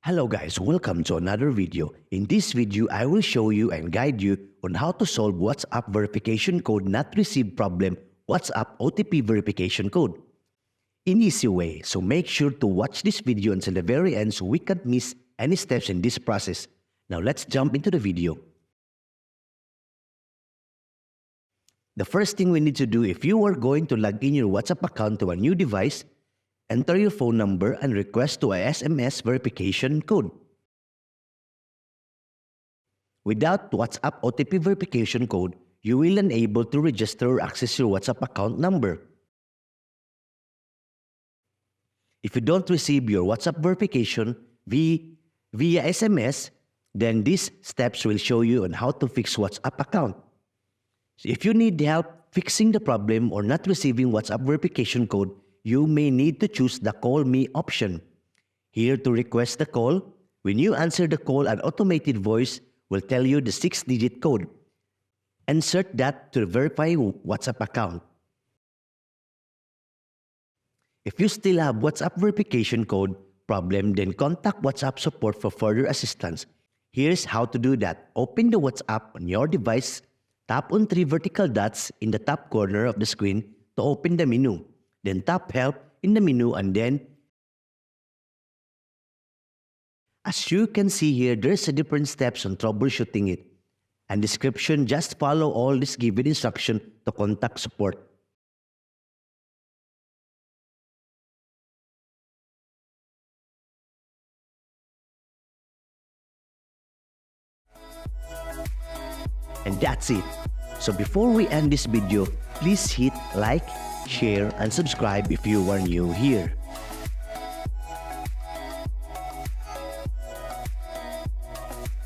Hello guys, welcome to another video. In this video, I will show you and guide you on how to solve WhatsApp verification code not received problem, WhatsApp OTP verification code. In easy way, so make sure to watch this video until the very end so we can't miss any steps in this process. Now let's jump into the video. The first thing we need to do if you are going to log in your WhatsApp account to a new device, enter your phone number and request to a SMS verification code. Without WhatsApp OTP verification code, you will unable to register or access your WhatsApp account number. If you don't receive your WhatsApp verification via SMS, then these steps will show you on how to fix WhatsApp account. So if you need help fixing the problem or not receiving WhatsApp verification code, you may need to choose the Call Me option. Here to request the call, when you answer the call, an automated voice will tell you the 6-digit code. Insert that to verify WhatsApp account. If you still have WhatsApp verification code problem, then contact WhatsApp support for further assistance. Here's how to do that. Open the WhatsApp on your device, tap on 3 vertical dots in the top corner of the screen to open the menu. Then tap Help in the menu and then, as you can see here, there's a different steps on troubleshooting it. And description, just follow all this given instruction to contact support. And that's it. So before we end this video, please hit like, share, and subscribe if you are new here.